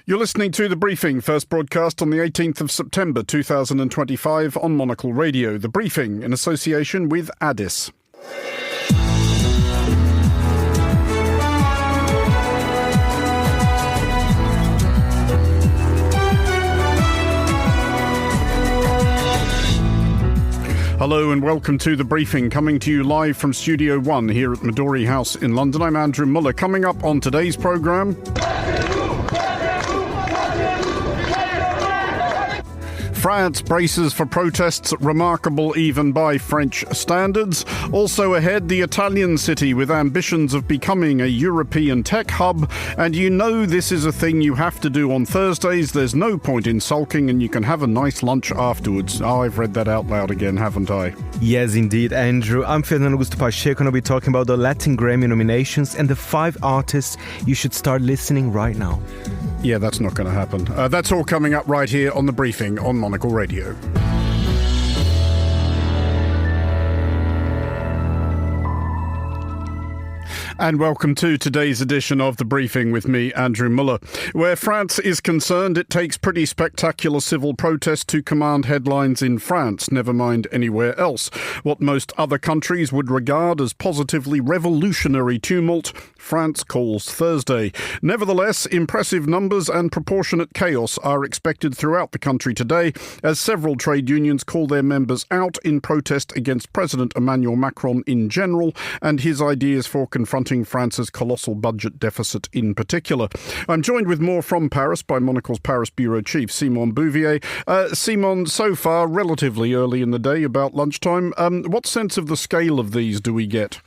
You're listening to The Briefing, first broadcast on the 18th of September 2025 on Monocle Radio. The Briefing in association with Addis. Hello and welcome to The Briefing, coming to you live from Studio 1 here at Midori House in London. I'm Andrew Muller. Coming up on today's programme, France braces for protests remarkable even by French standards. Also ahead, the Italian city with ambitions of becoming a European tech hub. And you know this is a thing you have to do on Thursdays. There's no point in sulking and you can have a nice lunch afterwards. Oh, I've read that out loud again, haven't I? Yes, indeed, Andrew. I'm Fernando Augusto Pacheco and I'll be talking about the Latin Grammy nominations and the 5 artists you should start listening right now. Yeah, that's not going to happen. That's all coming up right here on The Briefing on Monocle Radio. And welcome to today's edition of The Briefing with me, Andrew Muller. Where France is concerned, it takes pretty spectacular civil protest to command headlines in France, never mind anywhere else. What most other countries would regard as positively revolutionary tumult, France calls Thursday. Nevertheless, impressive numbers and proportionate chaos are expected throughout the country today, as several trade unions call their members out in protest against President Emmanuel Macron in general and his ideas for confronting France's colossal budget deficit in particular. I'm joined with more from Paris by Monocle's Paris Bureau Chief, Simon Bouvier. Simon, so far, relatively early in the day, about lunchtime, what sense of the scale of these do we get?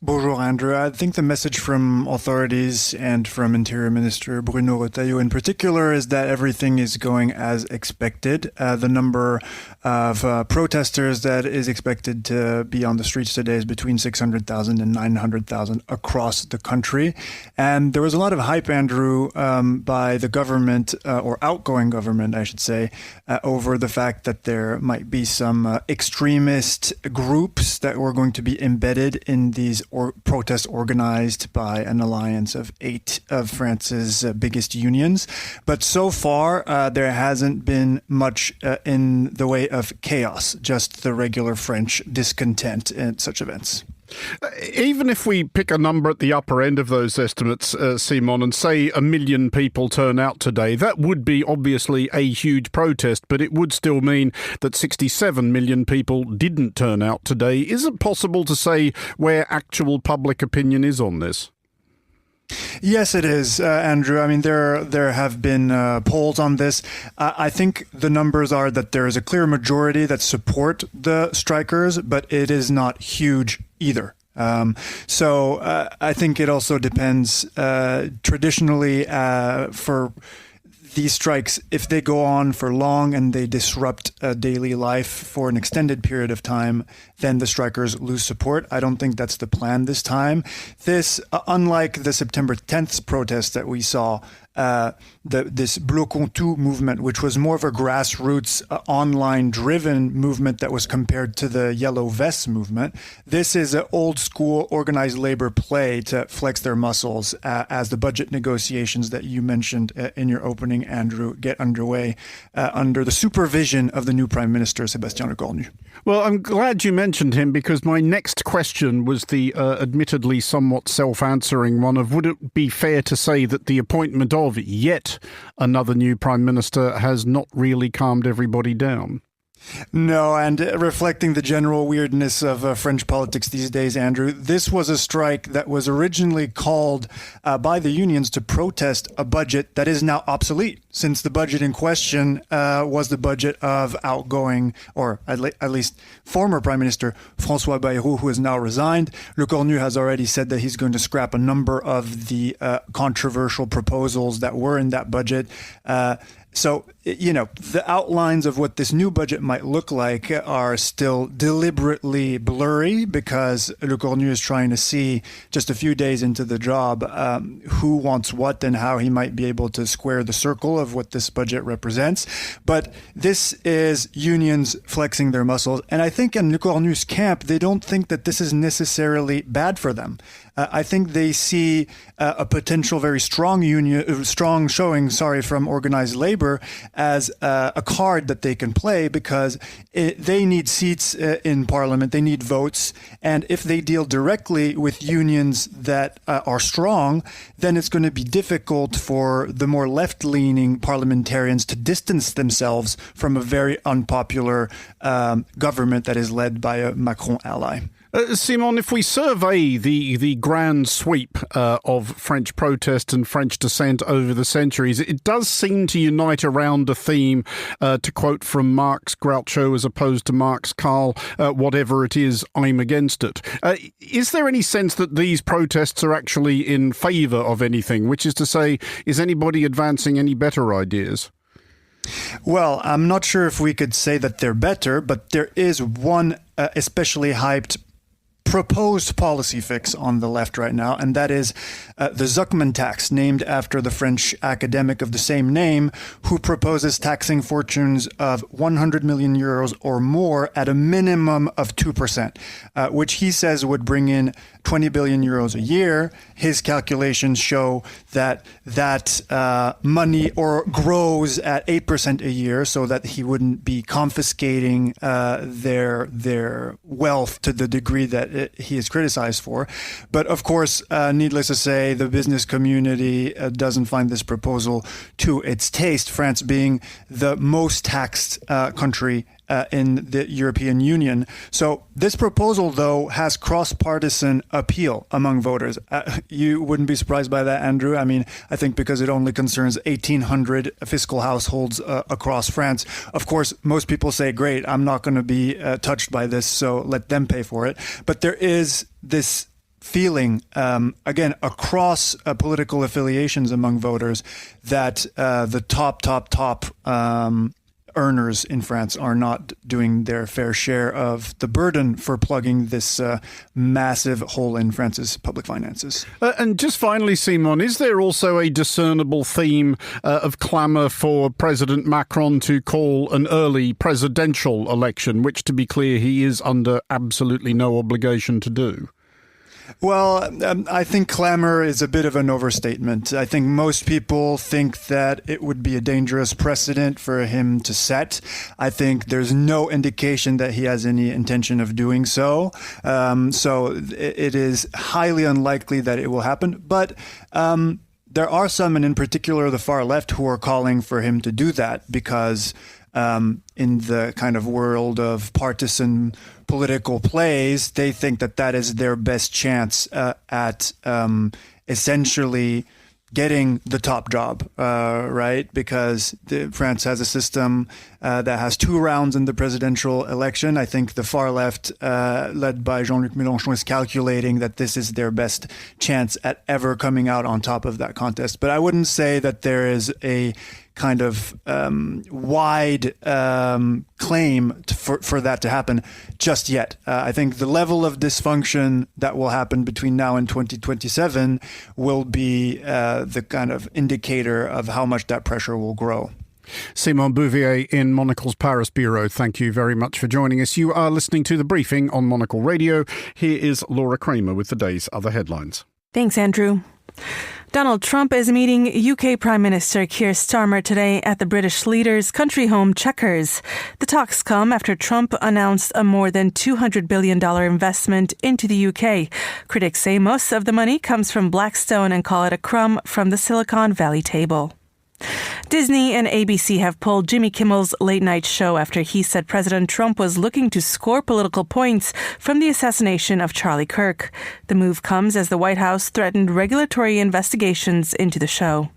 Bonjour, Andrew. I think the message from authorities and from Interior Minister Bruno Retailleau in particular is that everything is going as expected. The number of protesters that is expected to be on the streets today is between 600,000 and 900,000 across the country. And there was a lot of hype, Andrew, by the government, or outgoing government, I should say, over the fact that there might be some extremist groups that were going to be embedded in these protests organized by an alliance of 8 of France's biggest unions. But so far, there hasn't been much in the way of chaos, just the regular French discontent at such events. Even if we pick a number at the upper end of those estimates, Simon, and say 1 million people turn out today, that would be obviously a huge protest, but it would still mean that 67 million people didn't turn out today. Is it possible to say where actual public opinion is on this? Yes, it is, Andrew. I mean, there have been polls on this. I think the numbers are that there is a clear majority that support the strikers, but it is not huge either. So I think it also depends traditionally for these strikes, if they go on for long and they disrupt daily life for an extended period of time, then the strikers lose support. I don't think that's the plan this time. This, unlike the September 10th protest that we saw, this Bloquons Tout movement, which was more of a grassroots, online-driven movement that was compared to the Yellow Vests movement. This is an old-school organized labor play to flex their muscles as the budget negotiations that you mentioned in your opening, Andrew, get underway under the supervision of the new Prime Minister, Sébastien Lecornu. Well, I'm glad you mentioned him because my next question was the admittedly somewhat self-answering one of would it be fair to say that the appointment of yet another new Prime Minister has not really calmed everybody down? No, and reflecting the general weirdness of French politics these days, Andrew, this was a strike that was originally called by the unions to protest a budget that is now obsolete, since the budget in question was the budget of outgoing, or at least former Prime Minister François Bayrou, who has now resigned. Lecornu has already said that he's going to scrap a number of the controversial proposals that were in that budget. So, you know, the outlines of what this new budget might look like are still deliberately blurry because Lecornu is trying to see, just a few days into the job, who wants what and how he might be able to square the circle of what this budget represents. But this is unions flexing their muscles. And I think in Lecornu's camp, they don't think that this is necessarily bad for them. I think they see a potential very strong showing from organized labor as a card that they can play, because they need seats in parliament, they need votes, and if they deal directly with unions that are strong, then it's going to be difficult for the more left-leaning parliamentarians to distance themselves from a very unpopular government that is led by a Macron ally. Simon, if we survey the grand sweep of French protest and French dissent over the centuries, it does seem to unite around a theme, to quote from Marx Groucho as opposed to Marx Karl, whatever it is, I'm against it. Is there any sense that these protests are actually in favour of anything, which is to say, is anybody advancing any better ideas? Well, I'm not sure if we could say that they're better, but there is one especially hyped proposed policy fix on the left right now, and that is the Zuckman tax, named after the French academic of the same name, who proposes taxing fortunes of 100 million euros or more at a minimum of 2%, which he says would bring in 20 billion euros a year. His calculations show that money grows at 8% a year, so that he wouldn't be confiscating their wealth to the degree that he is criticized for. But of course, needless to say, the business community doesn't find this proposal to its taste, France being the most taxed country in the European Union. So this proposal, though, has cross-partisan appeal among voters. You wouldn't be surprised by that, Andrew. I mean, I think because it only concerns 1,800 fiscal households across France. Of course, most people say, great, I'm not going to be touched by this, so let them pay for it. But there is this feeling, again, across political affiliations among voters, that the top earners in France are not doing their fair share of the burden for plugging this massive hole in France's public finances. And just finally, Simon, is there also a discernible theme of clamour for President Macron to call an early presidential election, which, to be clear, he is under absolutely no obligation to do? Well, I think clamor is a bit of an overstatement. I think most people think that it would be a dangerous precedent for him to set. I think there's no indication that he has any intention of doing so. So it is highly unlikely that it will happen. But there are some, and in particular the far left, who are calling for him to do that because in the kind of world of partisan political plays, they think that that is their best chance at essentially getting the top job, right? Because France has a system that has 2 rounds in the presidential election. I think the far left, led by Jean-Luc Mélenchon, is calculating that this is their best chance at ever coming out on top of that contest. But I wouldn't say that there is a kind of wide claim for that to happen just yet. I think the level of dysfunction that will happen between now and 2027 will be the kind of indicator of how much that pressure will grow. Simon Bouvier in Monocle's Paris Bureau, thank you very much for joining us. You are listening to The Briefing on Monocle Radio. Here is Laura Kramer with the day's other headlines. Thanks, Andrew. Donald Trump is meeting UK Prime Minister Keir Starmer today at the British leader's country home Chequers. The talks come after Trump announced a more than $200 billion investment into the UK. Critics say most of the money comes from Blackstone and call it a crumb from the Silicon Valley table. Disney and ABC have pulled Jimmy Kimmel's late night show after he said President Trump was looking to score political points from the assassination of Charlie Kirk. The move comes as the White House threatened regulatory investigations into the show.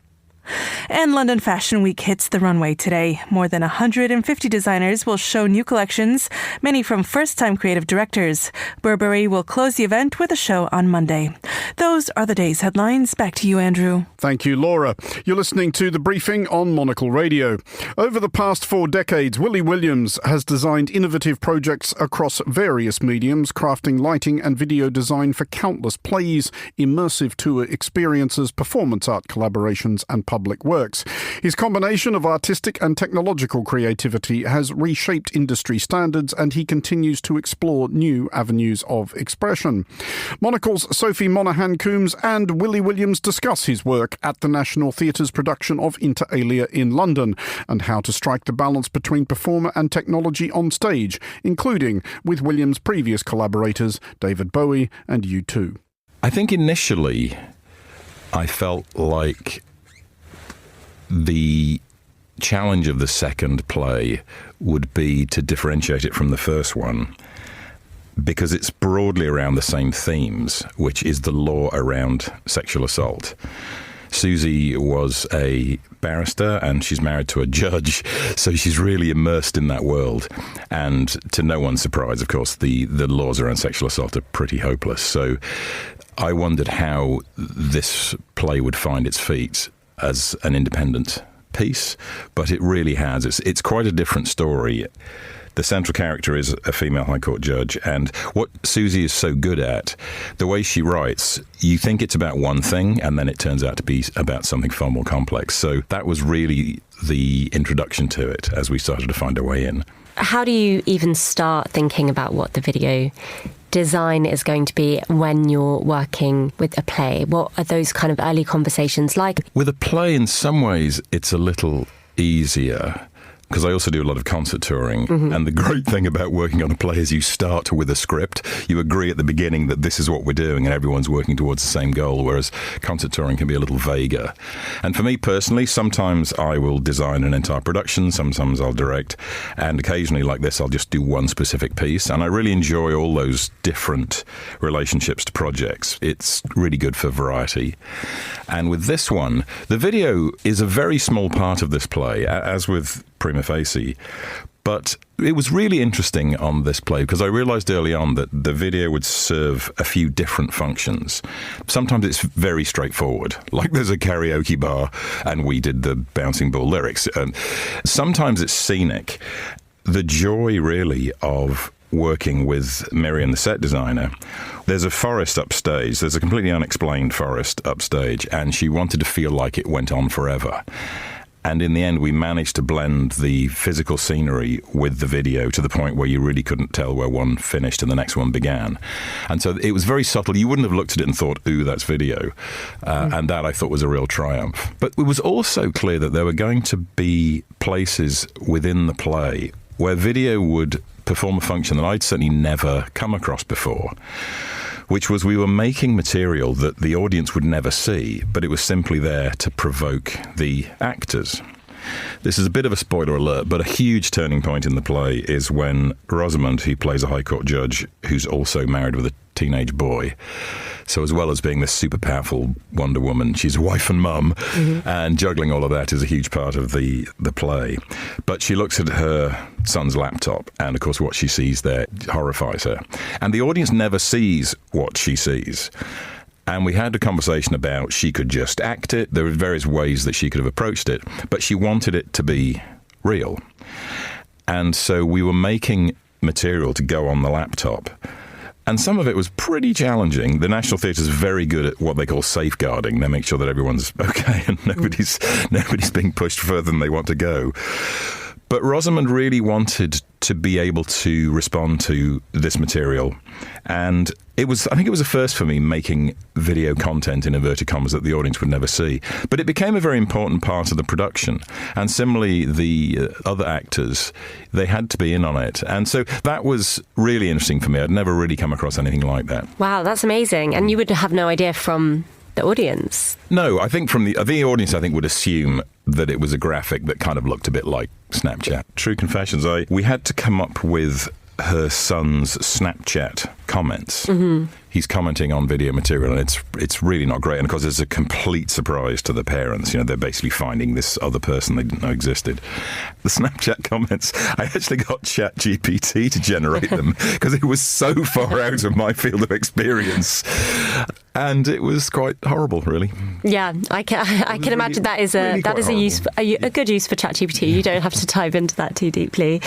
And London Fashion Week hits the runway today. More than 150 designers will show new collections, many from first-time creative directors. Burberry will close the event with a show on Monday. Those are the day's headlines. Back to you, Andrew. Thank you, Laura. You're listening to The Briefing on Monocle Radio. Over the past 4 decades, Willie Williams has designed innovative projects across various mediums, crafting lighting and video design for countless plays, immersive tour experiences, performance art collaborations and public works. His combination of artistic and technological creativity has reshaped industry standards, and he continues to explore new avenues of expression. Monocle's Sophie Monaghan-Coombs and Willie Williams discuss his work at the National Theatre's production of Inter Alia in London and how to strike the balance between performer and technology on stage, including with Williams' previous collaborators David Bowie and U2. I think initially I felt like the challenge of the second play would be to differentiate it from the first one, because it's broadly around the same themes, which is the law around sexual assault. Susie was a barrister and she's married to a judge, so she's really immersed in that world. And to no one's surprise, of course, the laws around sexual assault are pretty hopeless. So I wondered how this play would find its feet as an independent piece, but it really has. It's quite a different story. The central character is a female High Court judge, and what Susie is so good at, the way she writes, you think it's about one thing, and then it turns out to be about something far more complex. So that was really the introduction to it as we started to find our way in. How do you even start thinking about what the video design is going to be when you're working with a play? What are those kind of early conversations like? With a play, in some ways, it's a little easier, because I also do a lot of concert touring. Mm-hmm. And the great thing about working on a play is you start with a script. You agree at the beginning that this is what we're doing and everyone's working towards the same goal, whereas concert touring can be a little vaguer. And for me personally, sometimes I will design an entire production, sometimes I'll direct, and occasionally like this I'll just do one specific piece. And I really enjoy all those different relationships to projects. It's really good for variety. And with this one, the video is a very small part of this play, as with Prima Facie, but it was really interesting on this play because I realised early on that the video would serve a few different functions. Sometimes it's very straightforward, like there's a karaoke bar and we did the Bouncing Ball lyrics. And sometimes it's scenic. The joy really of working with Miriam, the set designer, there's a forest upstage. There's a completely unexplained forest upstage, and she wanted to feel like it went on forever. And in the end, we managed to blend the physical scenery with the video to the point where you really couldn't tell where one finished and the next one began. And so it was very subtle. You wouldn't have looked at it and thought, ooh, that's video. And that I thought was a real triumph. But it was also clear that there were going to be places within the play where video would perform a function that I'd certainly never come across before, which was we were making material that the audience would never see, but it was simply there to provoke the actors. This is a bit of a spoiler alert, but a huge turning point in the play is when Rosamund, who plays a High Court judge who's also married with a teenage boy, so as well as being this super powerful Wonder Woman, she's a wife and mum, and juggling all of that is a huge part of the play. But she looks at her son's laptop, and of course what she sees there horrifies her. And the audience never sees what she sees. And we had a conversation about she could just act it. There were various ways that she could have approached it, but she wanted it to be real. And so we were making material to go on the laptop. And some of it was pretty challenging. The National Theatre is very good at what they call safeguarding. They make sure that everyone's okay and nobody's being pushed further than they want to go. But Rosamund really wanted to be able to respond to this material. And I think it was a first for me making video content in inverted commas that the audience would never see. But it became a very important part of the production. And similarly, the other actors, they had to be in on it. And so that was really interesting for me. I'd never really come across anything like that. Wow, that's amazing. And you would have no idea from the audience? No, I think from the audience, I think would assume that it was a graphic that kind of looked a bit like Snapchat. True confessions, we had to come up with her son's Snapchat comments. Mm-hmm. He's commenting on video material, and it's really not great. And of course, it's a complete surprise to the parents. You know, they're basically finding this other person they didn't know existed. The Snapchat comments, I actually got ChatGPT to generate them because it was so far out of my field of experience. And it was quite horrible, really. Yeah, I can imagine that is a good use for ChatGPT. You don't have to dive into that too deeply.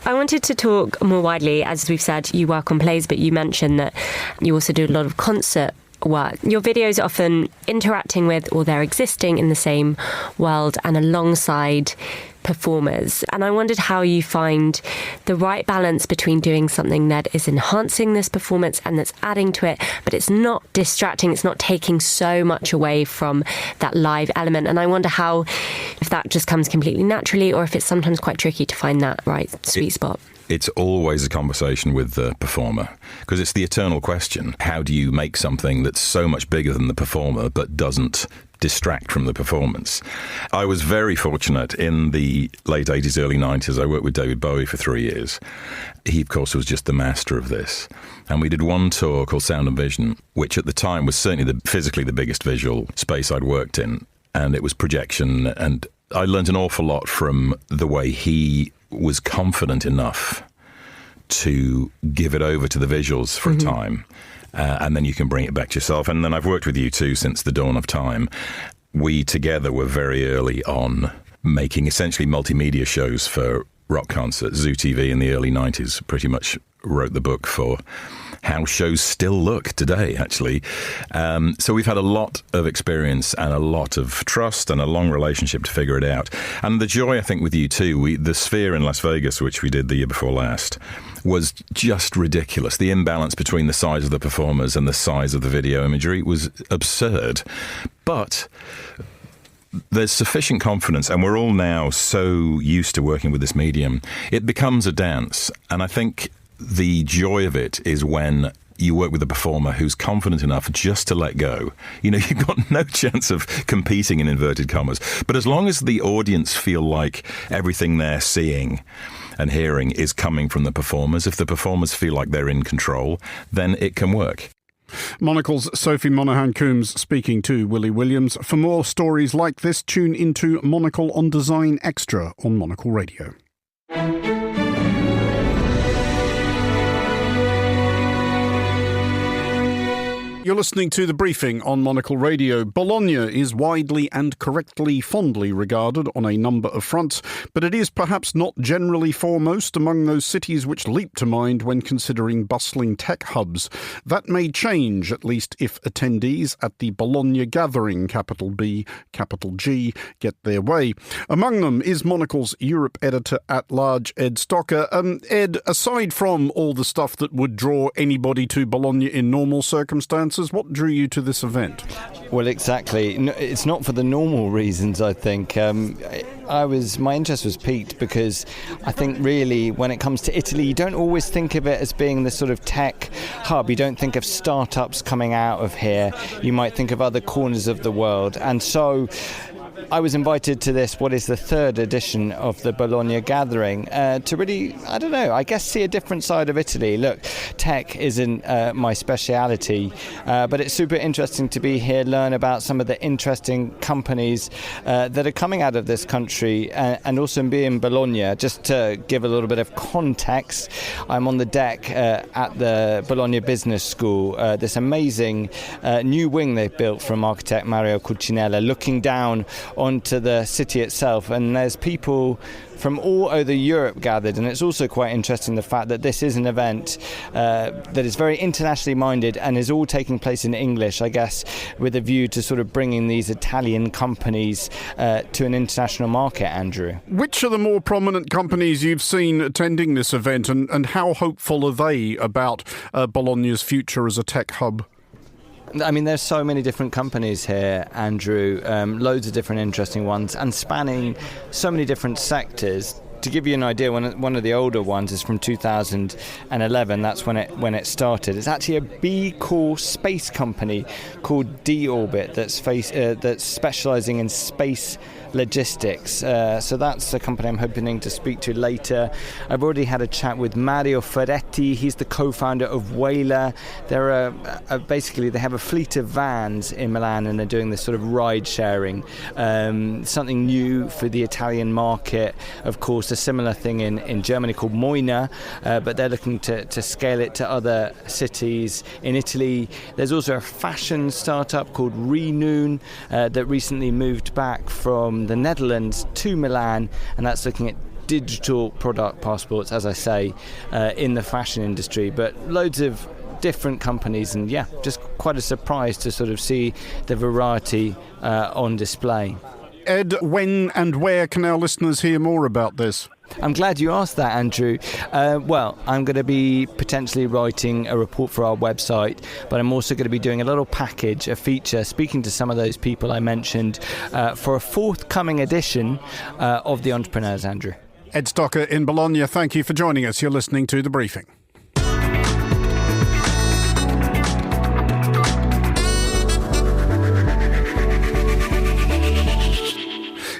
I wanted to talk more widely. As we've said, you work on plays, but you mentioned that you also do a lot of concert work. Your videos are often interacting with, or they're existing in the same world and alongside performers. And I wondered how you find the right balance between doing something that is enhancing this performance and that's adding to it, but it's not distracting, it's not taking so much away from that live element. And I wonder how, if that just comes completely naturally, or if it's sometimes quite tricky to find that right sweet spot. It's always a conversation with the performer, because it's the eternal question. How do you make something that's so much bigger than the performer but doesn't distract from the performance? I was very fortunate in the late 80s, early 90s. I worked with David Bowie for 3 years. He, of course, was just the master of this. And we did one tour called Sound and Vision, which at the time was certainly physically the biggest visual space I'd worked in. And it was projection. And I learned an awful lot from the way he was confident enough to give it over to the visuals for a time. And then you can bring it back to yourself. And then I've worked with you too since the dawn of time. We together were very early on making essentially multimedia shows for rock concerts. Zoo TV in the early 90s pretty much wrote the book for how shows still look today, actually. So we've had a lot of experience and a lot of trust and a long relationship to figure it out. And the joy, I think, with you too, the Sphere in Las Vegas, which we did the year before last, was just ridiculous. The imbalance between the size of the performers and the size of the video imagery was absurd. But there's sufficient confidence, and we're all now so used to working with this medium, it becomes a dance. And I think the joy of it is when you work with a performer who's confident enough just to let go. You know, you've got no chance of competing in inverted commas. But as long as the audience feel like everything they're seeing and hearing is coming from the performers, if the performers feel like they're in control, then it can work. Monocle's Sophie Monaghan-Coombs speaking to Willie Williams. For more stories like this, tune into Monocle on Design Extra on Monocle Radio. You're listening to The Briefing on Monocle Radio. Bologna is widely and correctly fondly regarded on a number of fronts, but it is perhaps not generally foremost among those cities which leap to mind when considering bustling tech hubs. That may change, at least if attendees at the Bologna Gathering, capital B, capital G, get their way. Among them is Monocle's Europe editor-at-large, Ed Stocker. Ed, aside from all the stuff that would draw anybody to Bologna in normal circumstances, what drew you to this event? Well, exactly. It's not for the normal reasons, I think. My interest was piqued because I think really when it comes to Italy, you don't always think of it as being this sort of tech hub. You don't think of startups coming out of here. You might think of other corners of the world. And so I was invited to this, what is the third edition of the Bologna Gathering, to really, I don't know, I guess see a different side of Italy. Look, tech isn't my speciality, but it's super interesting to be here, learn about some of the interesting companies that are coming out of this country, and also be in Bologna. Just to give a little bit of context, I'm on the deck at the Bologna Business School, this amazing new wing they've built from architect Mario Cucinella, looking down onto the city itself, and there's people from all over Europe gathered. And it's also quite interesting the fact that this is an event that is very internationally minded and is all taking place in English, I guess, with a view to sort of bringing these Italian companies to an international market, Andrew. Which are the more prominent companies you've seen attending this event, and how hopeful are they about Bologna's future as a tech hub? I mean, there's so many different companies here, Andrew, loads of different interesting ones, and spanning so many different sectors. To give you an idea, one of the older ones is from 2011. That's when it started. It's actually a B Corp space company called D-Orbit that's specialising in space logistics. So that's a company I'm hoping to speak to later. I've already had a chat with Mario Ferretti. He's the co-founder of Whaler. They're basically they have a fleet of vans in Milan, and they're doing this sort of ride sharing, something new for the Italian market. Of course, a similar thing in Germany called Moina, but they're looking to scale it to other cities in Italy. There's also a fashion startup called Renoon that recently moved back from the Netherlands to Milan, and that's looking at digital product passports, as I say, in the fashion industry. But loads of different companies, and just quite a surprise to sort of see the variety on display. Ed, when and where can our listeners hear more about this? I'm glad you asked that, Andrew. Well, I'm going to be potentially writing a report for our website, but I'm also going to be doing a little package, a feature, speaking to some of those people I mentioned for a forthcoming edition of The Entrepreneurs, Andrew. Ed Stocker in Bologna, thank you for joining us. You're listening to The Briefing.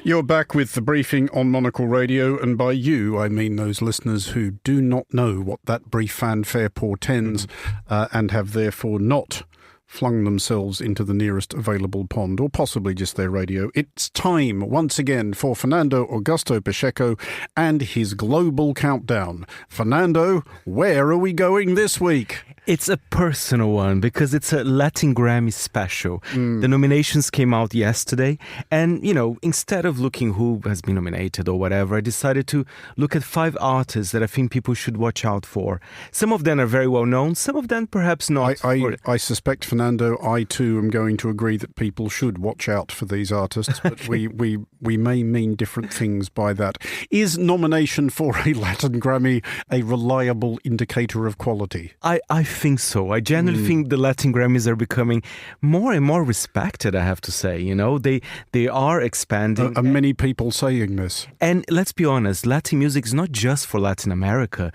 You're back with The Briefing on Monocle Radio, and by you, I mean those listeners who do not know what that brief fanfare portends and have therefore not flung themselves into the nearest available pond, or possibly just their radio. It's time, once again, for Fernando Augusto Pacheco and his global countdown. Fernando, where are we going this week? It's a personal one because it's a Latin Grammy special. The nominations came out yesterday, and, instead of looking who has been nominated or whatever, I decided to look at 5 artists that I think people should watch out for. Some of them are very well known, some of them perhaps not. I suspect, Fernando, I too am going to agree that people should watch out for these artists, but we may mean different things by that. Is nomination for a Latin Grammy a reliable indicator of quality? I think so. I genuinely think the Latin Grammys are becoming more and more respected, I have to say. They are expanding. Are many people saying this? And let's be honest, Latin music is not just for Latin America.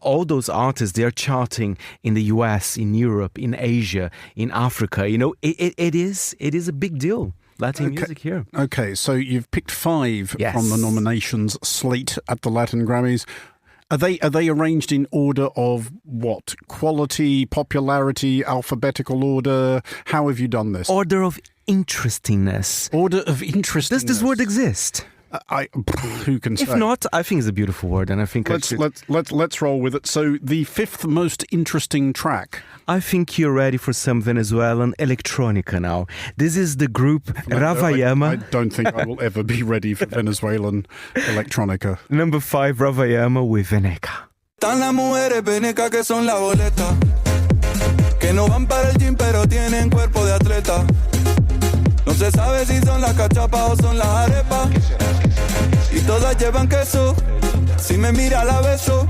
All those artists, they are charting in the US, in Europe, in Asia, in Africa. It is a big deal. Latin music here. Okay, so you've picked 5 from the nominations slate at the Latin Grammys. Are they arranged in order of what? Quality, popularity, alphabetical order? How have you done this? Order of interestingness. Order of interestingness. Does this word exist? Who can say? If not, I think it's a beautiful word, and I think let's roll with it. So the 5th most interesting track. I think you're ready for some Venezuelan electronica now. This is the group Ravayama. I don't think I will ever be ready for Venezuelan electronica. Number 5, Ravayama with Veneca. Están las mujeres venecas que son la boleta, que no van para el gym pero tienen cuerpo de atleta. No se sabe si son las cachapas o son las arepas. Y todas llevan queso. Si me mira la beso.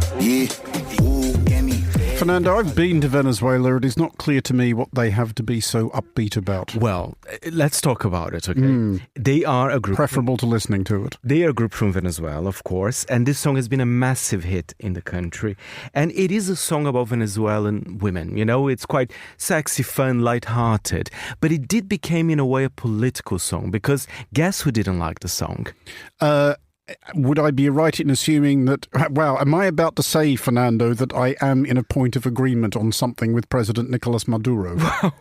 Fernando, I've been to Venezuela. It is not clear to me what they have to be so upbeat about. Well, let's talk about it, okay? They are a group... Preferable to listening to it. They are a group from Venezuela, of course, and this song has been a massive hit in the country. And it is a song about Venezuelan women. It's quite sexy, fun, light-hearted. But it did become, in a way, a political song, because guess who didn't like the song? Would I be right in assuming that, am I about to say, Fernando, that I am in a point of agreement on something with President Nicolas Maduro? Well,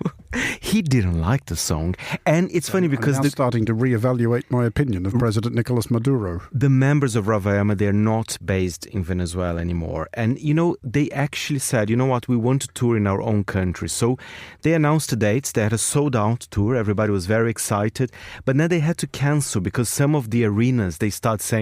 he didn't like the song. And it's funny because... I'm now starting to reevaluate my opinion of President Nicolas Maduro. The members of Ravayama, they're not based in Venezuela anymore. And, they actually said, you know what, we want to tour in our own country. So they announced the dates. They had a sold-out tour. Everybody was very excited. But then they had to cancel because some of the arenas, they start saying,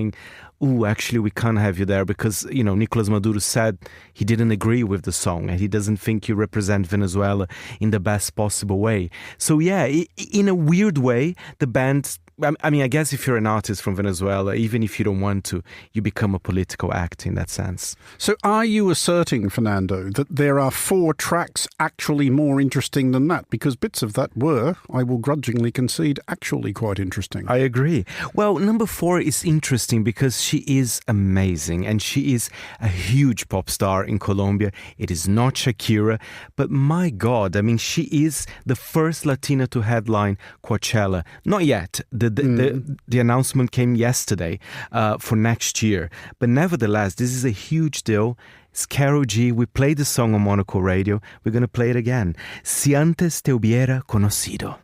actually, we can't have you there because, Nicolas Maduro said he didn't agree with the song and he doesn't think you represent Venezuela in the best possible way. So, in a weird way, the band... I guess if you're an artist from Venezuela, even if you don't want to, you become a political act in that sense. So are you asserting, Fernando, that there are 4 tracks actually more interesting than that? Because bits of that were, I will grudgingly concede, actually quite interesting. I agree. Well, number 4 is interesting because she is amazing and she is a huge pop star in Colombia. It is not Shakira, but my God, she is the first Latina to headline Coachella. Not yet. The announcement came yesterday for next year. But nevertheless, this is a huge deal. It's Karol G. We played the song on Monocle Radio. We're going to play it again. Si antes te hubiera conocido.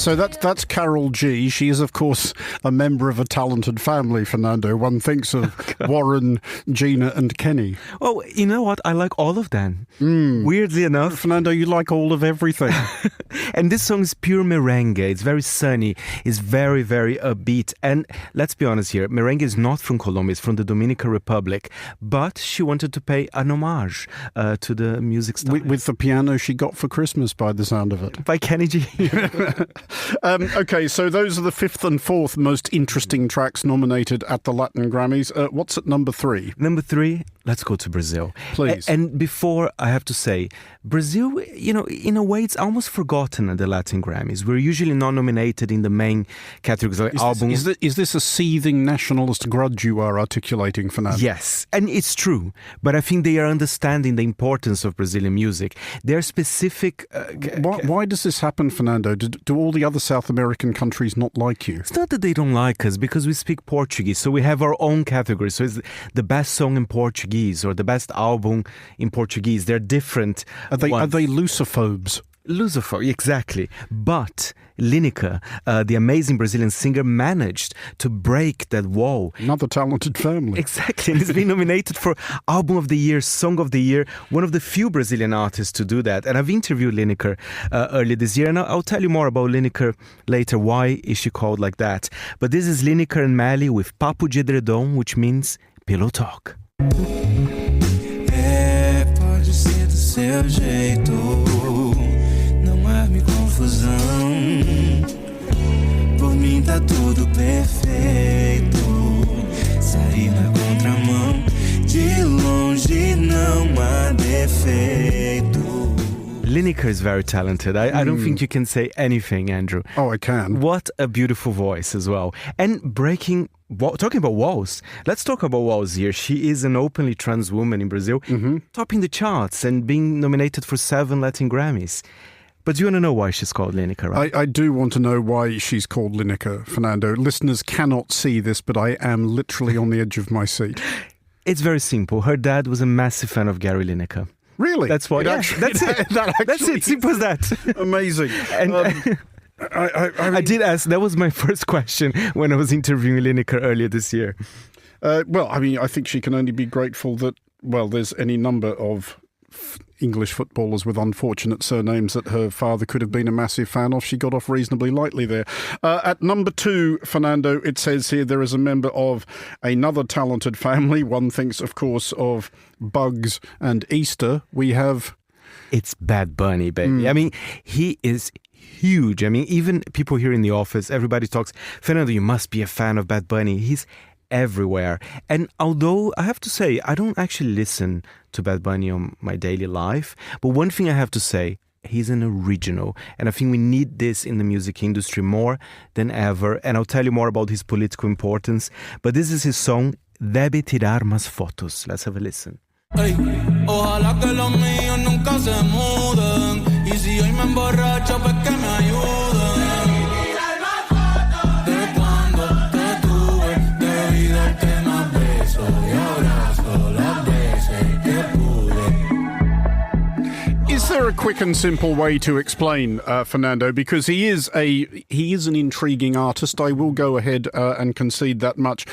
So that's Carol G. She is, of course, a member of a talented family, Fernando. One thinks of Warren, Gina and Kenny. Oh, you know what? I like all of them. Weirdly enough. Fernando, you like all of everything. And this song is pure merengue. It's very sunny. It's very, very upbeat. And let's be honest here, merengue is not from Colombia. It's from the Dominican Republic. But she wanted to pay an homage to the music style. With the piano she got for Christmas, by the sound of it. By Kenny G. Okay, so those are the fifth and fourth most interesting tracks nominated at the Latin Grammys. What's at number 3? Number 3, let's go to Brazil. Please. And before, I have to say, Brazil, you know, in a way, it's almost forgotten at the Latin Grammys. We're usually not nominated in the main categories like albums. Is this a seething nationalist grudge you are articulating, Fernando? Yes, and it's true. But I think they are understanding the importance of Brazilian music. There are specific... Why does this happen, Fernando? Do all the other South American countries not like you? It's not that they don't like us, because we speak Portuguese, so we have our own category. So it's the best song in Portuguese or the best album in Portuguese. They're different. Are they Lusophobes? Lusophone, exactly. But Lineker, the amazing Brazilian singer, managed to break that wall. Another talented family. Exactly, and he's been nominated for Album of the Year, Song of the Year, one of the few Brazilian artists to do that. And I've interviewed Lineker earlier this year, and I'll tell you more about Lineker later. Why is she called like that? But this is Lineker and Mali with Papo de Edredom, which means pillow talk. Pode ser do seu jeito, não arme confusão. Por mim tá tudo perfeito. Sair na contramão, de longe não há defeito. Lineker is very talented. I don't think you can say anything, Andrew. Oh, I can. What a beautiful voice as well. And talking about walls, let's talk about walls here. She is an openly trans woman in Brazil, topping the charts and being nominated for 7 Latin Grammys. But you want to know why she's called Lineker, right? I do want to know why she's called Lineker, Fernando. Listeners cannot see this, but I am literally on the edge of my seat. It's very simple. Her dad was a massive fan of Gary Lineker. Really? That's why. That's it. That's it. Simple as that. Amazing. And I did ask. That was my first question when I was interviewing Lineker earlier this year. Well, I mean, I think she can only be grateful that, there's any number of English footballers with unfortunate surnames that her father could have been a massive fan of. She got off reasonably lightly there. At number 2, Fernando, it says here there is a member of another talented family. One thinks, of course, of Bugs and Easter. We have... It's Bad Bunny, baby. I mean, he is huge. I mean, even people here in the office, everybody talks, Fernando, you must be a fan of Bad Bunny. He's everywhere. And although I have to say, I don't actually listen to Bad Bunny on my daily life, but one thing I have to say, he's an original. And I think we need this in the music industry more than ever. And I'll tell you more about his political importance. But this is his song, Debe Tirar Más Fotos. Let's have a listen. Ey, ojalá que los míos nunca se muden. Y si hoy me emborracho, pues que me ayuden. De cuando te tuve, debí darte más besos y abrazos las veces que pude. Is there a quick and simple way to explain Fernando? Because he is an intriguing artist. I will go ahead and concede that much.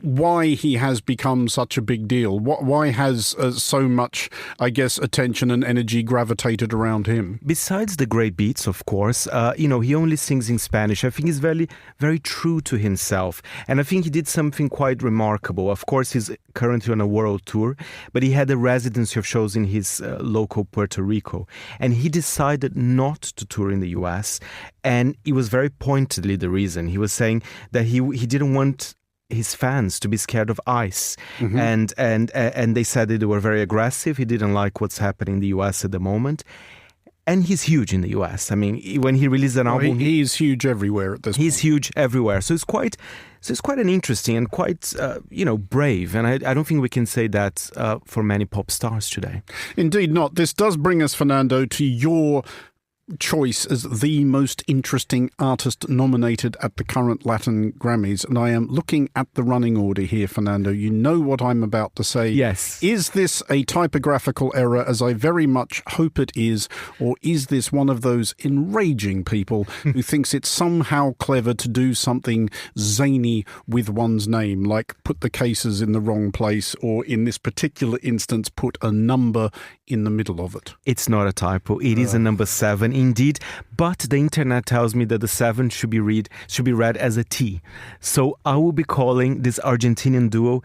Why he has become such a big deal? Why has so much, I guess, attention and energy gravitated around him? Besides the great beats, of course, he only sings in Spanish. I think he's very, very true to himself. And I think he did something quite remarkable. Of course, he's currently on a world tour, but he had a residency of shows in his local Puerto Rico. And he decided not to tour in the US. And it was very pointedly the reason. He was saying that he didn't want his fans to be scared of ICE. And they said that they were very aggressive. He didn't like what's happening in the US at the moment. And he's huge in the US. I mean, when he released an album... He's huge everywhere at this point. He's huge everywhere. So it's quite an interesting and quite, brave. And I don't think we can say that for many pop stars today. Indeed not. This does bring us, Fernando, to your choice as the most interesting artist nominated at the current Latin Grammys, and I am looking at the running order here, Fernando. You know what I'm about to say. Yes. Is this a typographical error, as I very much hope it is, or is this one of those enraging people who thinks it's somehow clever to do something zany with one's name, like put the cases in the wrong place, or in this particular instance, put a number in the middle of it? It's not a typo. It is a number 7 indeed, but the internet tells me that the 7 should be read as a T. So I will be calling this Argentinian duo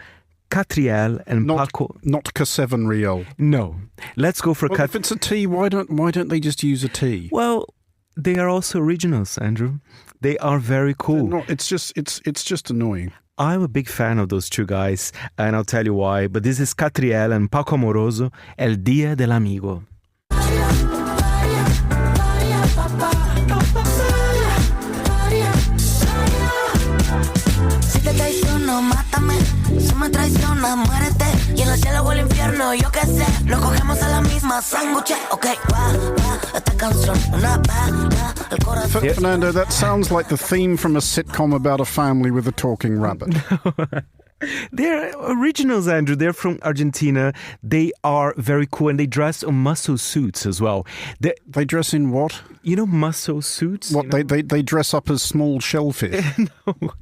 Catriel and Paco. Not K7 Real. No. Let's go for If it's a T, why don't they just use a T? Well, they are also originals, Andrew. They are very cool. It's just annoying. I'm a big fan of those two guys, and I'll tell you why. But this is Catriel and Paco Amoroso, El Día del Amigo. Si te traiciono, mátame. Si me traicionas, muérete. Y en el cielo o el infierno, yo qué sé. Lo cogemos a la misma sándwich. Ok, va, esta canción, una bala. El corazón. Fernando, that sounds like the theme from a sitcom about a family with a talking rabbit. They're originals, Andrew. They're from Argentina. They are very cool, and they dress in muscle suits as well. They dress in what? You know, muscle suits? What, they dress up as small shellfish? No.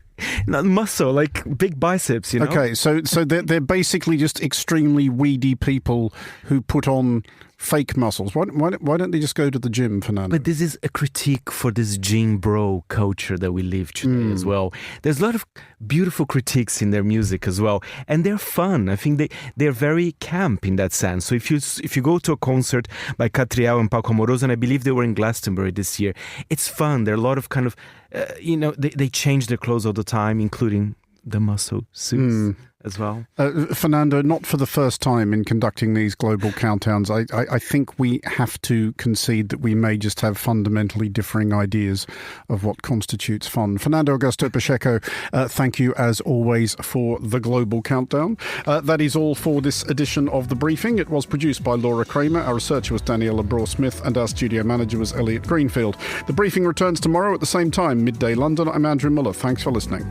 Not muscle, like big biceps, you know? Okay, so they're basically just extremely weedy people who put on fake muscles. Why don't they just go to the gym, Fernando? But this is a critique for this gym bro culture that we live today as well. There's a lot of beautiful critiques in their music as well, and they're fun. I think they're very camp in that sense. So if you go to a concert by Catriel and Paco Amoroso, and I believe they were in Glastonbury this year, it's fun. There are a lot of kind of, they change their clothes all the time, including the muscle suits as well. Fernando, not for the first time in conducting these global countdowns, I think we have to concede that we may just have fundamentally differing ideas of what constitutes fun. Fernando Augusto Pacheco, thank you as always for the global countdown. That is all for this edition of The Briefing. It was produced by Laura Kramer, our researcher was Daniela Braw-Smith, and our studio manager was Elliot Greenfield. The Briefing returns tomorrow at the same time, midday London. I'm Andrew Muller. Thanks for listening.